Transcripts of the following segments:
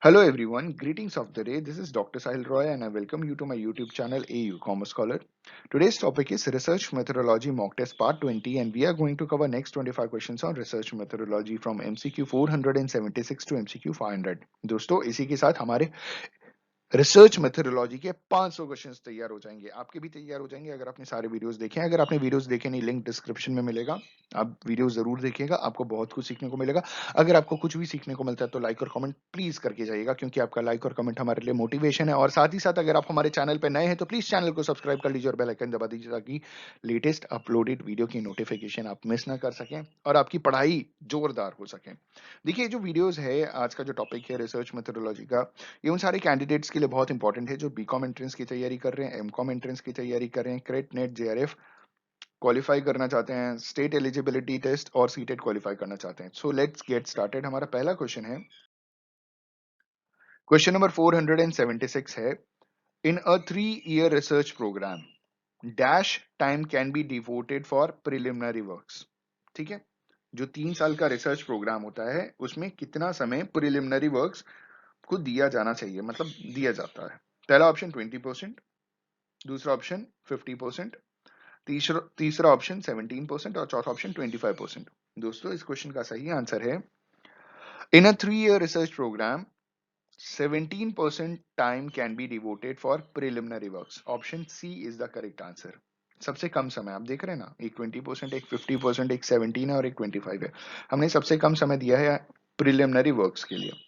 Hello everyone, greetings of the day. This is Dr. Sahil Roy and I welcome you to my YouTube channel AU Commerce Scholar. Today's topic is Research Methodology Mock Test Part 20 and we are going to cover next 25 questions on research methodology from MCQ 476 to MCQ 500. दोस्तों इसी के साथ हमारे research methodology के 500 questions तैयार हो जाएंगे, आपके भी तैयार हो जाएंगे अगर आपने सारे वीडियोस देखे हैं। अगर आपने वीडियोस देखे नहीं, लिंक डिस्क्रिप्शन में मिलेगा, आप वीडियो जरूर देखिएगा, आपको बहुत कुछ सीखने को मिलेगा। अगर आपको कुछ भी सीखने को मिलता है तो लाइक और कमेंट प्लीज करके जाइएगा, क्योंकि आपका लाइक और कमेंट हमारे लिए मोटिवेशन है। और साथ ही साथ अगर आप हमारे चैनल पर नए हैं तो प्लीज चैनल को सब्सक्राइब कर लीजिए और बेल आइकन दबा दीजिए, ताकि लेटेस्ट अपलोडेड वीडियो की नोटिफिकेशन आप मिस ना कर सकें और आपकी पढ़ाई जोरदार हो सके। देखिए, जो वीडियोस है, आज का जो टॉपिक है रिसर्च मेथोडोलॉजी का, ये उन सारे कैंडिडेट्स के लिए बहुत इंपॉर्टेंट है जो बीकॉम एंट्रेंस की तैयारी कर रहे हैं, एमकॉम एंट्रेंस की तैयारी कर रहे हैं, क्रेट नेट जेआरएफ क्वालिफाई करना चाहते हैं, स्टेट एलिजिबिलिटी टेस्ट और सीटेट क्वालिफाई करना चाहते हैं। So let's get started. हमारा पहला क्वेश्चन है, क्वेश्चन नंबर 476 है, in a 3 year research programme dash time can be devoted for preliminary works. ठीक है, जो 3 साल का रिसर्च प्रोग्राम होता है उसमें कितना समय प्रिलिमिनरी वर्क्स को दिया जाना चाहिए, मतलब दिया जाता है। पहला ऑप्शन 20%, दूसरा ऑप्शन 50%, तीसरा ऑप्शन 17% और चौथा ऑप्शन 25%। दोस्तों, इस क्वेश्चन का सही आंसर है, in a 3 year research programme 17% time can be devoted for preliminary works. Option C is the correct answer. सबसे कम समय आप देख रहे हैं ना, एक 20%, एक 50%, एक 17 है और एक 25 है। हमने सबसे कम समय दिया है प्रिलिमिनरी वर्क्स के लिए।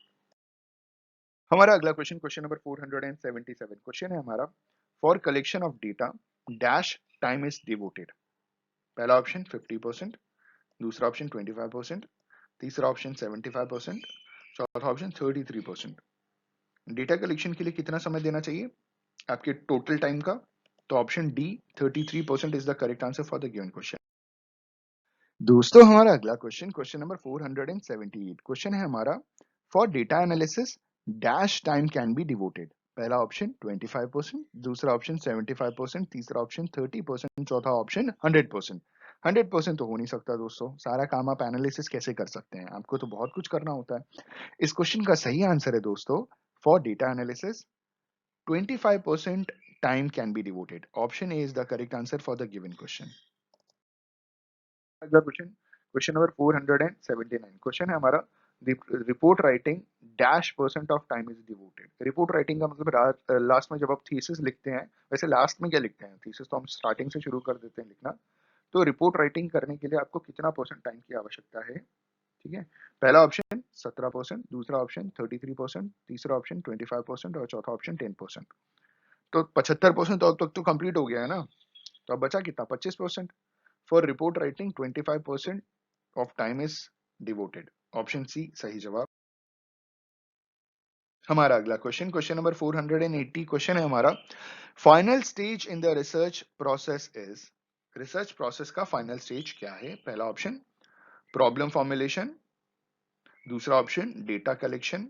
हमारा अगला क्वेश्चन, क्वेश्चन नंबर 477 क्वेश्चन है हमारा, for collection of data dash time is devoted. पहला ऑप्शन 50%, दूसरा ऑप्शन 25%, तीसरा ऑप्शन 75%, चौथा ऑप्शन 33%। डेटा कलेक्शन के लिए कितना समय देना चाहिए आपके टोटल टाइम का? तो option D 33% is the correct answer for the given question. दोस्तों, हमारा अगला क्वेश्चन, क्वेश्चन नंबर 478 क्वेश्चन है हमारा, for data analysis dash time can be devoted. पहला ऑप्शन 25%, दूसरा ऑप्शन 75%, तीसरा ऑप्शन 30%, चौथा ऑप्शन 100%। 100% तो हो नहीं सकता दोस्तों, सारा काम आप एनालिसिस कैसे कर सकते हैं, आपको तो बहुत कुछ करना होता है। इस क्वेश्चन का सही आंसर है दोस्तों, for data analysis 25% time can be devoted. Option A is the correct answer for the given question. अगला क्वेश्चन, क्वेश्चन नंबर 479 क्वेश्चन है हमारा, report writing dash percent of time is devoted. Report writing का मतलब last में जब आप thesis लिखते हैं, वैसे लास्ट में क्या लिखते हैं, थीसिस तो हम स्टार्टिंग से शुरू कर देते हैं लिखना। तो रिपोर्ट राइटिंग करने के लिए आपको कितना परसेंट टाइम की आवश्यकता है? ठीक है, पहला ऑप्शन 17%, दूसरा ऑप्शन 33%, तीसरा ऑप्शन 25% और चौथा ऑप्शन 10%। तो 75% तो अब तक तो कंप्लीट हो गया है ना, तो अब बचा कितना, 25%। For report writing 25% of time is devoted. Option C सही जवाब। हमारा अगला क्वेश्चन, क्वेश्चन नंबर 480 क्वेश्चन है हमारा, final stage in the research process is. Research process का फाइनल स्टेज क्या है? पहला ऑप्शन प्रॉब्लम फॉर्मुलेशन, दूसरा ऑप्शन डेटा कलेक्शन,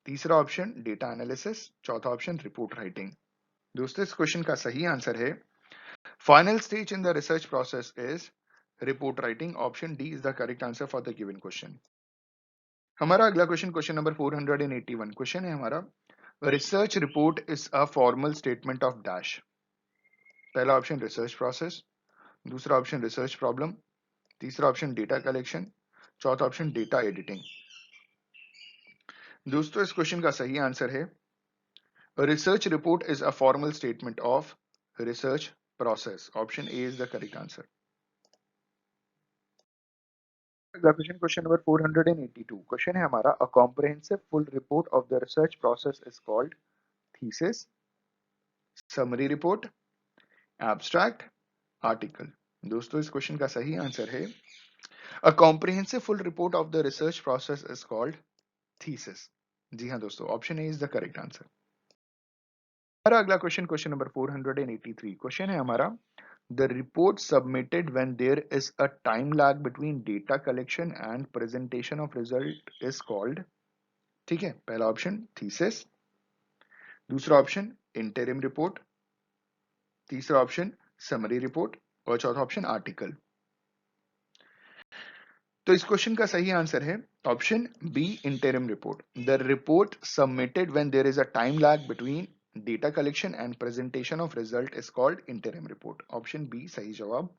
तीसरा ऑप्शन डेटा एनालिसिस, चौथा ऑप्शन रिपोर्ट राइटिंग। दोस्तों, इस क्वेश्चन का सही आंसर है, final stage in the research process is report writing. Option D is the correct answer for the given question. हमारा अगला क्वेश्चन, क्वेश्चन नंबर 481 क्वेश्चन है हमारा, research report is a formal statement of dash. पहला option research process, दूसरा option research problem, तीसरा option data collection, चौथा option data editing. दोस्तों, इस क्वेश्चन का सही आंसर है, research report is a formal statement of research process. Option A is the correct answer. अगला क्वेश्चन, क्वेश्चन नंबर 482 क्वेश्चन है हमारा, अ comprehensive full report of the research process is called thesis, summary report, abstract, article. दोस्तों, इस question का सही answer है, a comprehensive full report of the research process is called thesis. जी हाँ दोस्तों, option A is the correct answer. हमारा अगला क्वेश्चन, क्वेश्चन नंबर 483 क्वेश्चन है हमारा, the report submitted when there is a time lag between data collection and presentation of result is called. ठीक है, पहला ऑप्शन थीसिस, दूसरा ऑप्शन इंटरिम रिपोर्ट, तीसरा option summary report और चौथा ऑप्शन आर्टिकल। तो इस क्वेश्चन का सही आंसर है option B, interim report. The report submitted when there is a time lag between data collection and presentation of result is called interim report. Option B सही जवाब।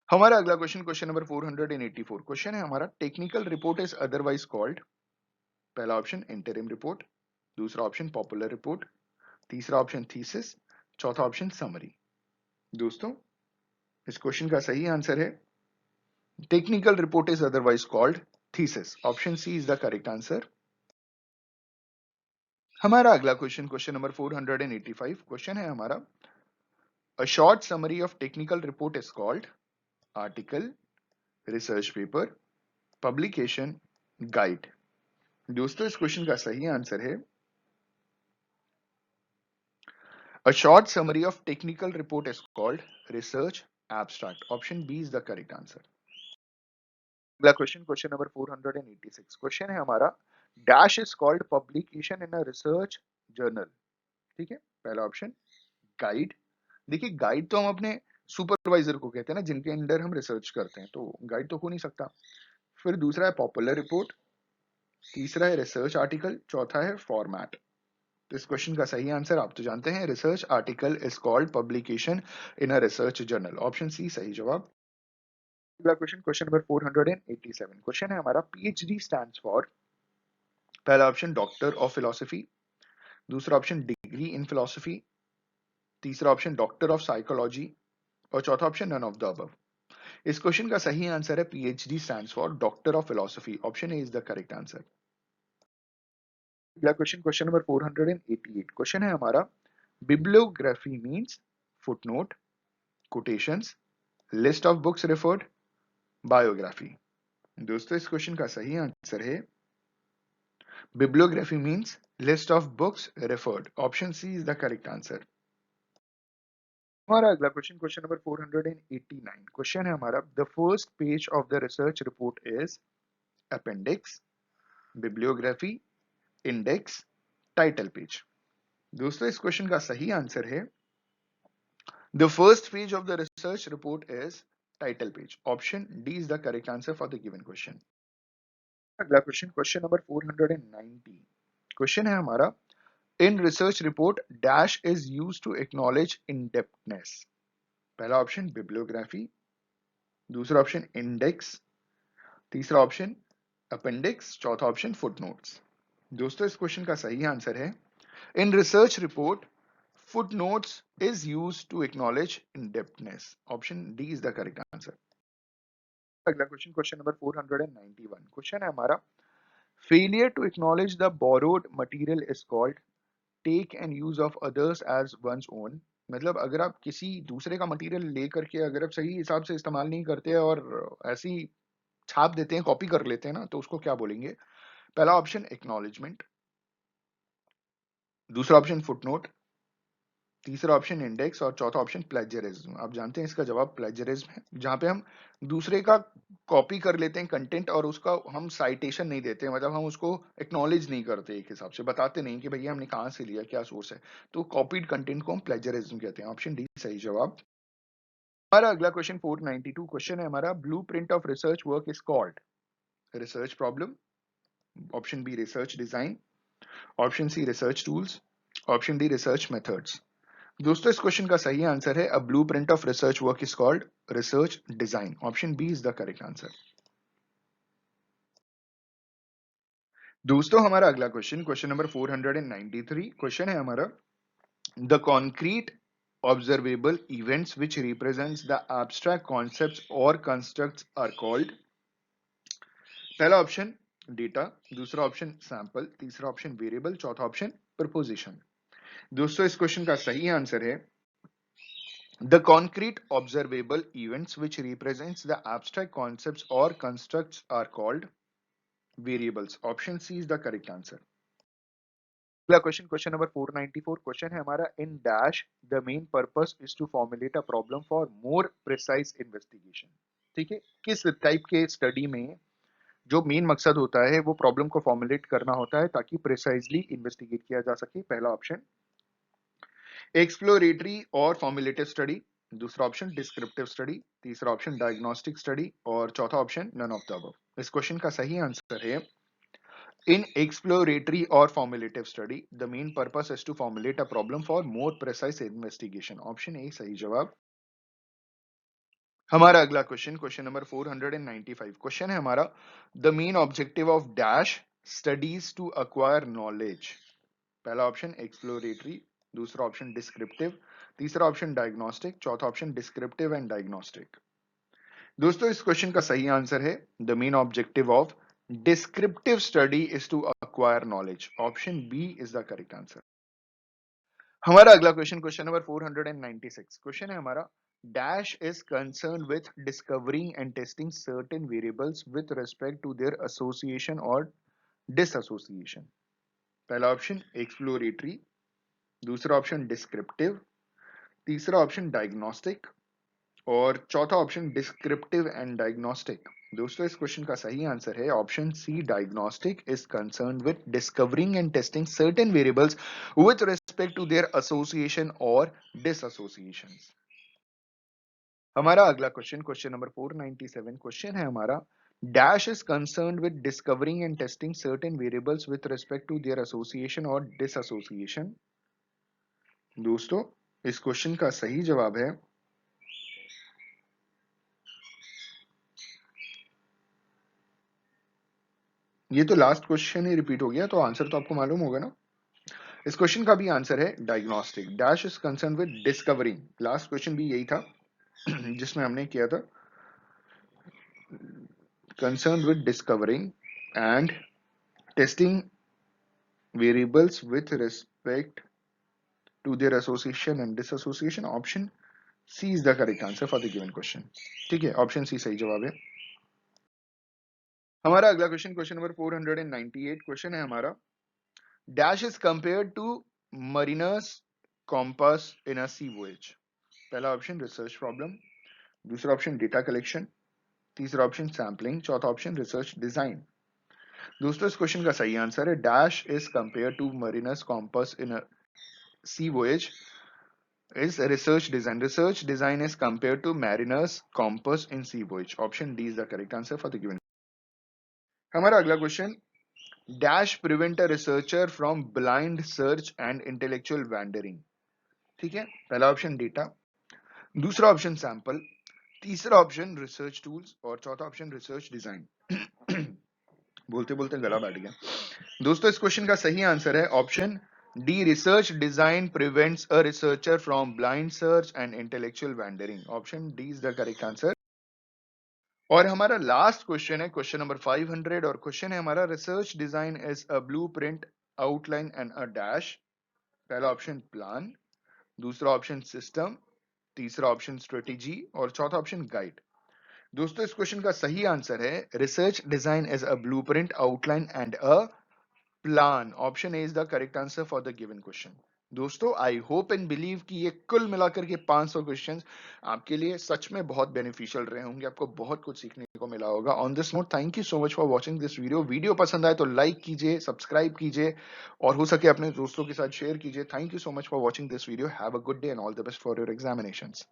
हमारा अगला क्वेश्चन, क्वेश्चन नंबर 484, क्वेश्चन है हमारा technical report is otherwise called. पहला option interim report, दूसरा option popular report, तीसरा option thesis, चौथा ऑप्शन समरी। दोस्तों इस क्वेश्चन का सही आंसर है technical report is otherwise called thesis. Option C is the correct answer. हमारा अगला क्वेश्चन, क्वेश्चन नंबर 485, क्वेश्चन है हमारा a short summary of technical report is called article, research paper, publication, guide. दोस्तों इस question का सही answer है a short summary of technical report is called research abstract. Option B is the correct answer. अगला question, question number 486, question है हमारा dash is called publication in a research journal. ठीक है, पहला ऑप्शन गाइड। देखिए guide तो हम अपने सुपरवाइजर को कहते हैं ना, जिनके अंडर हम रिसर्च करते हैं, तो गाइड तो हो नहीं सकता। फिर दूसरा है पॉपुलर रिपोर्ट, तीसरा है रिसर्च आर्टिकल, चौथा है फॉर्मेट। तो इस क्वेश्चन का सही आंसर आप तो जानते हैं, research article is called publication in a research journal. Option C सही जवाब। अगला क्वेश्चन, क्वेश्चन नंबर 487, क्वेश्चन है हमारा पीएचडी स्टैंड्स फॉर। पहला ऑप्शन डॉक्टर ऑफ फिलोसफी, दूसरा ऑप्शन डिग्री इन फिलोसफी, तीसरा ऑप्शन डॉक्टर ऑफ साइकोलॉजी और चौथा option none of the above. इस क्वेश्चन का सही आंसर है PhD stands for doctor of philosophy. Option A is the correct answer. अगला question, question number 488, question है हमारा bibliography means footnote, quotations, list of books referred, biography. दोस्तों इस question का सही आंसर है bibliography means list of books referred. Option C is the correct answer. हमारा अगला क्वेश्चन, क्वेश्चन नंबर 489, क्वेश्चन है हमारा the first page of the research report is appendix, bibliography, index, title page. दोस्तों इस question का सही answer है the first page of the research report is title page. Option D is the correct answer for the given question. अगला question, question number 490, question है हमारा इन research report dash is used to acknowledge in depthness. पहला option bibliography, दूसरा option index, तीसरा option appendix, चौथा option footnotes. दोस्तों इस question का सही आंसर है in research report footnotes is used to acknowledge in depthness. Option D is the correct answer. अगला क्वेश्चन, क्वेश्चन नंबर 491, क्वेश्चन है हमारा failure to acknowledge the borrowed material is called take and use of others as one's own. मतलब अगर आप किसी दूसरे का material लेकर के अगर आप सही हिसाब से इस्तेमाल नहीं करते और ऐसी छाप देते हैं, कॉपी कर लेते हैं ना, तो उसको क्या बोलेंगे? पहला ऑप्शन एक्नॉलेजमेंट, दूसरा ऑप्शन फुटनोट, तीसरा ऑप्शन इंडेक्स और चौथा ऑप्शन प्लेजरिज्म। आप जानते हैं इसका जवाब प्लेजरिज्म है, जहां पे हम दूसरे का कॉपी कर लेते हैं कंटेंट और उसका हम साइटेशन नहीं देते, मतलब हम उसको एक्नॉलेज नहीं करते, एक हिसाब से बताते नहीं कि भैया हमने कहाँ से लिया, क्या सोर्स है। तो कॉपीड कंटेंट को हम प्लेजरिज्म कहते हैं। ऑप्शन डी सही जवाब। हमारा अगला क्वेश्चन 492, क्वेश्चन है हमारा blueprint of research work is called research problem, option B research design, option C research tools, option D research methods. दोस्तों इस क्वेश्चन का सही आंसर है a blueprint of research work is called research design. Option B is the correct answer. दोस्तों हमारा अगला question, question number 493, question है हमारा the concrete observable events which represents the abstract concepts और constructs are called. पहला option data, दूसरा option sample, तीसरा option variable, चौथा ऑप्शन प्रपोजिशन। दोस्तों इस क्वेश्चन का सही आंसर है the concrete observable events which represents the abstract concepts or constructs are called variables. Option C is the correct answer. अगला क्वेश्चन, क्वेश्चन नंबर 494, क्वेश्चन है हमारा in dash the main purpose is to formulate a problem for more precise investigation. ठीक है, किस type के study में जो main मकसद होता है वो प्रॉब्लम को फॉर्मुलेट करना होता है ताकि प्रिसाइजली इन्वेस्टिगेट किया जा सके। पहला ऑप्शन एक्सप्लोरेटरी और फॉर्मुलेटिव स्टडी, दूसरा ऑप्शन डिस्क्रिप्टिव स्टडी, तीसरा ऑप्शन डायग्नोस्टिक स्टडी और चौथा option none of the above. इस क्वेश्चन का सही आंसर है in exploratory or formulative study the main purpose is to formulate a problem for more precise investigation। Option A सही जवाब। हमारा अगला क्वेश्चन, क्वेश्चन नंबर 495, क्वेश्चन है हमारा the main objective of dash studies to acquire knowledge. पहला option exploratory, दूसरा option descriptive, तीसरा option diagnostic, चौथा ऑप्शन डिस्क्रिप्टिव एंड डायग्नोस्टिक। दोस्तों इस क्वेश्चन का सही आंसर है the main objective of descriptive study is to acquire knowledge. Option B is the correct answer. हमारा अगला क्वेश्चन, क्वेश्चन नंबर 496, क्वेश्चन है हमारा dash is concern with discovering and testing certain variables with respect to their association और dissociation. पहला option exploratory, दूसरा option descriptive, तीसरा option diagnostic और चौथा ऑप्शन डिस्क्रिप्टिव एंड डायग्नोस्टिक। दोस्तों इस क्वेश्चन का सही आंसर है option C diagnostic is concern with discovering and testing certain variables with respect to their association और डिसएसोसिएशन। हमारा अगला क्वेश्चन, क्वेश्चन नंबर 497, क्वेश्चन है हमारा dash is concern with discovering and testing certain variables with respect to their association और disassociation. दोस्तों इस question का सही जवाब है ये तो लास्ट क्वेश्चन ही रिपीट हो गया, तो आंसर तो आपको मालूम होगा ना। इस क्वेश्चन का भी आंसर है diagnostic. Dash is concern with discovering, last question भी यही था जिसमें हमने किया था concern with discovering and testing variables with respect to their association and disassociation. Option C is the correct answer for the given question. ठीक है, option C सही जवाब है। हमारा अगला क्वेश्चन, क्वेश्चन नंबर 498, क्वेश्चन है हमारा dash is compared to mariner's compass in a sea voyage. पहला ऑप्शन रिसर्च प्रॉब्लम, दूसरा ऑप्शन डेटा कलेक्शन, तीसरा ऑप्शन सैम्पलिंग, चौथा ऑप्शन रिसर्च डिजाइन। दोस्तों इस क्वेश्चन का सही आंसर है dash is compare to mariner's compass in a sea voyage is research design. Research design is compared to mariner's compass in sea voyage. Option D is the correct answer for the given. हमारा अगला question dash prevent a researcher from blind search and intellectual wandering. ठीक है, पहला option data, दूसरा option sample, तीसरा option research tools और चौथा option research design. बोलते बोलते गला बैठ गया। दोस्तों इस क्वेश्चन का सही आंसर है option D research design prevents a researcher from blind search and intellectual wandering. Option D is the correct answer. और हमारा लास्ट क्वेश्चन है क्वेश्चन नंबर 500 और क्वेश्चन है हमारा research design is a blueprint outline and a dash. पहला option plan, दूसरा option system, तीसरा option strategy और चौथा ऑप्शन गाइड। दोस्तों इस क्वेश्चन का सही आंसर है research design is a blueprint outline and a plan. Option A is the correct answer for the given question. दोस्तों आई होप एंड बिलीव कि ये कुल मिलाकर के 500 क्वेश्चंस आपके लिए सच में बहुत बेनिफिशियल रहे होंगे, आपको बहुत कुछ सीखने को मिला होगा। On this note thank you so much for watching this video. Video पसंद आए तो लाइक कीजिए, सब्सक्राइब कीजिए और हो सके अपने दोस्तों के साथ शेयर कीजिए। Thank you so much for watching this video. Have a good day and all the best for your examinations.